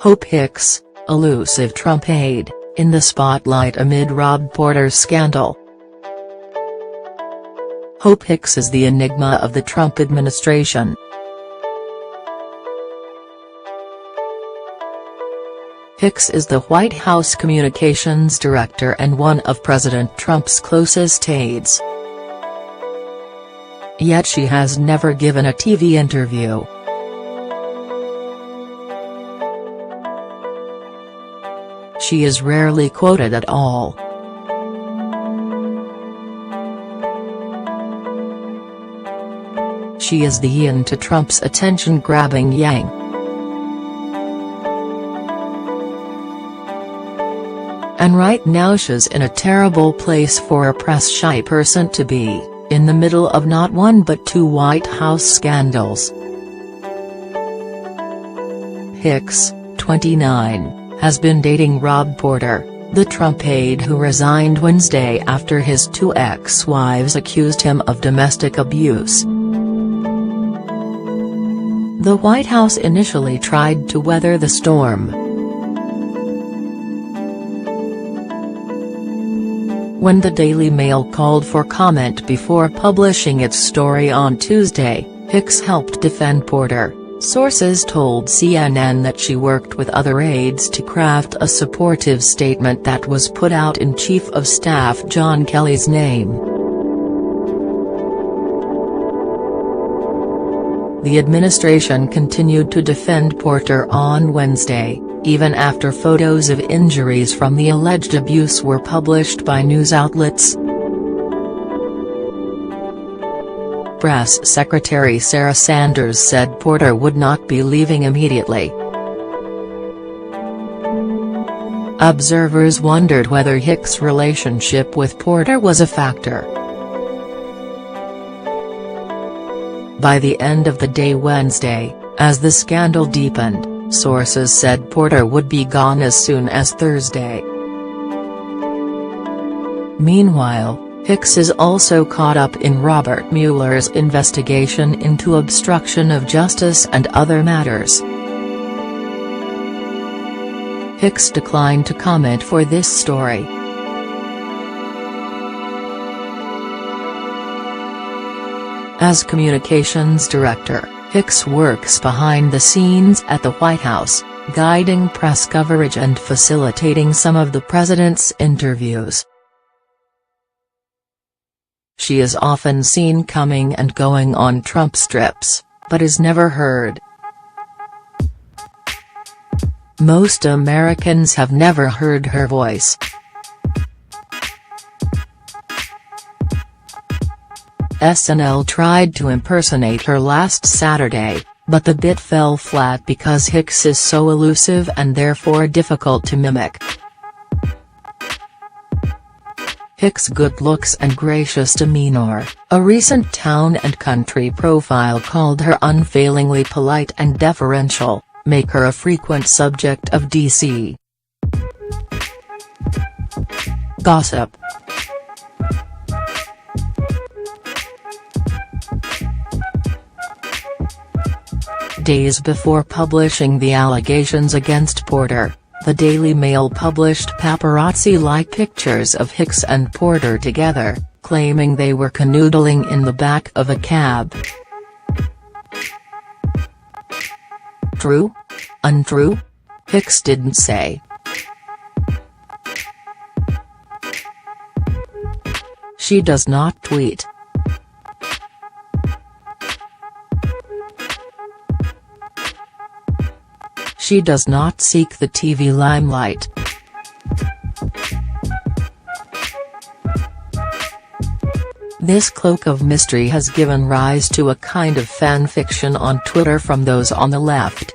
Hope Hicks, elusive Trump aide, in the spotlight amid Rob Porter's scandal. Hope Hicks is the enigma of the Trump administration. Hicks is the White House communications director and one of President Trump's closest aides. Yet she has never given a TV interview. She is rarely quoted at all. She is the yin to Trump's attention-grabbing yang. And right now she's in a terrible place for a press-shy person to be, in the middle of not one but two White House scandals. Hicks, 29, has been dating Rob Porter, the Trump aide who resigned Wednesday after his two ex-wives accused him of domestic abuse. The White House initially tried to weather the storm. When the Daily Mail called for comment before publishing its story on Tuesday, Hicks helped defend Porter. Sources told CNN that she worked with other aides to craft a supportive statement that was put out in Chief of Staff John Kelly's name. The administration continued to defend Porter on Wednesday, even after photos of injuries from the alleged abuse were published by news outlets. Press Secretary Sarah Sanders said Porter would not be leaving immediately. Observers wondered whether Hicks' relationship with Porter was a factor. By the end of the day Wednesday, as the scandal deepened, sources said Porter would be gone as soon as Thursday. Meanwhile, Hicks is also caught up in Robert Mueller's investigation into obstruction of justice and other matters. Hicks declined to comment for this story. As communications director, Hicks works behind the scenes at the White House, guiding press coverage and facilitating some of the president's interviews. She is often seen coming and going on Trump strips, but is never heard. Most Americans have never heard her voice. SNL tried to impersonate her last Saturday, but the bit fell flat because Hicks is so elusive and therefore difficult to mimic. Hicks' good looks and gracious demeanor, a recent Town and Country profile called her unfailingly polite and deferential, make her a frequent subject of DC gossip. Days before publishing the allegations against Porter, the Daily Mail published paparazzi-like pictures of Hicks and Porter together, claiming they were canoodling in the back of a cab. True? Untrue? Hicks didn't say. She does not tweet. She does not seek the TV limelight. This cloak of mystery has given rise to a kind of fan fiction on Twitter from those on the left.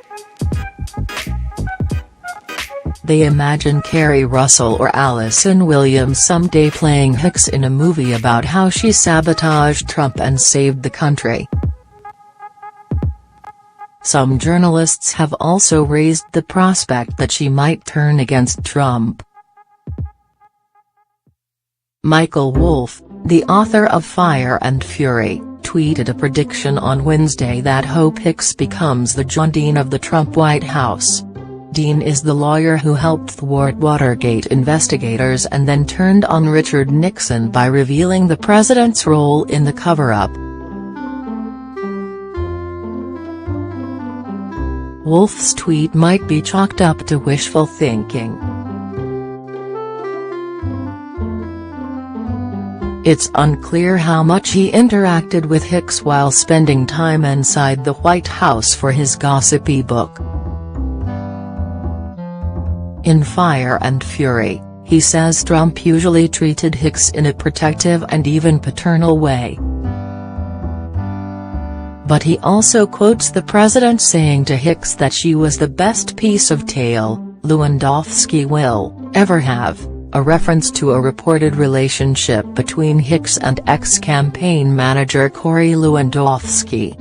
They imagine Kerry Russell or Allison Williams someday playing Hicks in a movie about how she sabotaged Trump and saved the country. Some journalists have also raised the prospect that she might turn against Trump. Michael Wolff, the author of Fire and Fury, tweeted a prediction on Wednesday that Hope Hicks becomes the John Dean of the Trump White House. Dean is the lawyer who helped thwart Watergate investigators and then turned on Richard Nixon by revealing the president's role in the cover-up. Wolf's tweet might be chalked up to wishful thinking. It's unclear how much he interacted with Hicks while spending time inside the White House for his gossipy book. In Fire and Fury, he says Trump usually treated Hicks in a protective and even paternal way. But he also quotes the president saying to Hicks that she was the best piece of tail Lewandowski will ever have, a reference to a reported relationship between Hicks and ex-campaign manager Corey Lewandowski.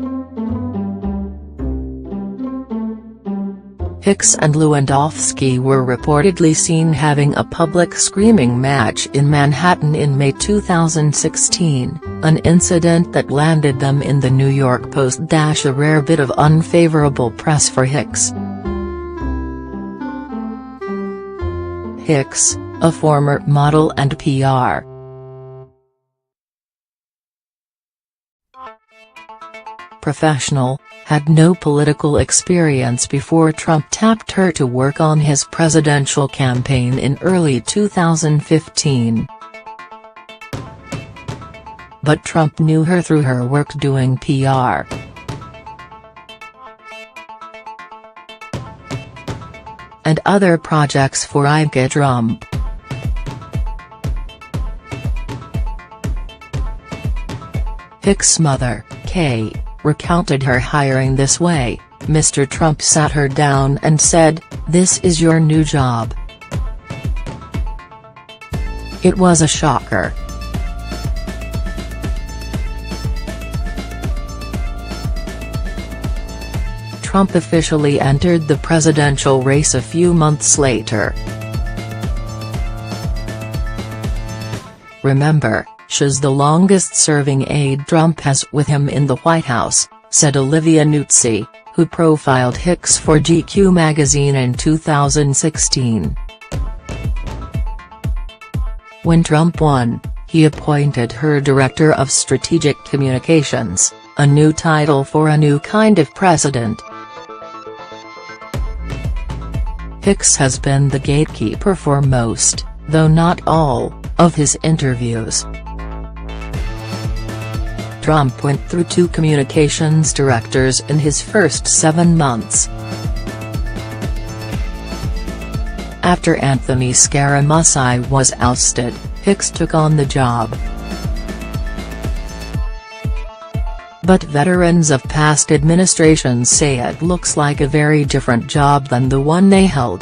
Hicks and Lewandowski were reportedly seen having a public screaming match in Manhattan in May 2016, an incident that landed them in the New York Post. A rare bit of unfavorable press for Hicks. Hicks, a former model and PR professional, had no political experience before Trump tapped her to work on his presidential campaign in early 2015. But Trump knew her through her work doing PR. And other projects for aide Trump. Hicks' mother, Kay, recounted her hiring this way: Mr. Trump sat her down and said, "This is your new job." It was a shocker. Trump officially entered the presidential race a few months later. Remember, she's the longest-serving aide Trump has with him in the White House, said Olivia Nuzzi, who profiled Hicks for GQ magazine in 2016. When Trump won, he appointed her Director of Strategic Communications, a new title for a new kind of president. Hicks has been the gatekeeper for most, though not all, of his interviews. Trump went through 2 communications directors in his first 7 months. After Anthony Scaramucci was ousted, Hicks took on the job. But veterans of past administrations say it looks like a very different job than the one they held.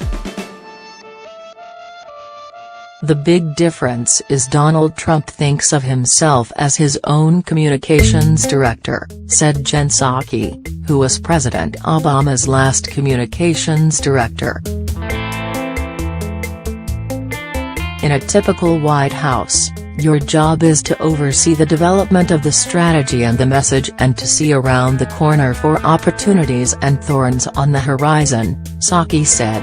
The big difference is Donald Trump thinks of himself as his own communications director, said Jen Psaki, who was President Obama's last communications director. In a typical White House, your job is to oversee the development of the strategy and the message and to see around the corner for opportunities and thorns on the horizon, Psaki said.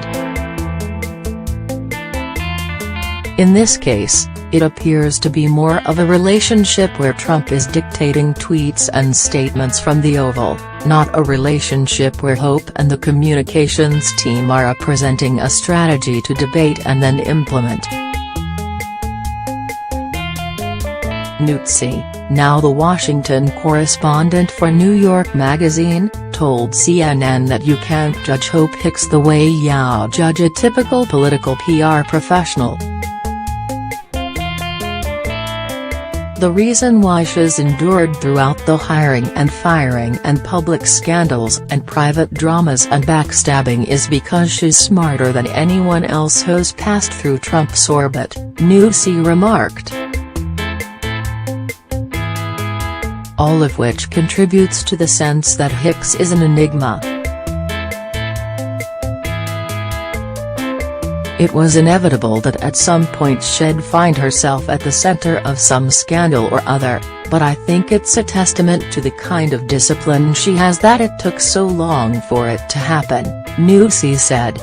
In this case, it appears to be more of a relationship where Trump is dictating tweets and statements from the Oval, not a relationship where Hope and the communications team are presenting a strategy to debate and then implement. Nuzzi, now the Washington correspondent for New York Magazine, told CNN that you can't judge Hope Hicks the way you judge a typical political PR professional. The reason why she's endured throughout the hiring and firing and public scandals and private dramas and backstabbing is because she's smarter than anyone else who's passed through Trump's orbit, Nuzzi remarked. All of which contributes to the sense that Hicks is an enigma. It was inevitable that at some point she'd find herself at the center of some scandal or other, but I think it's a testament to the kind of discipline she has that it took so long for it to happen, Nuzzi said.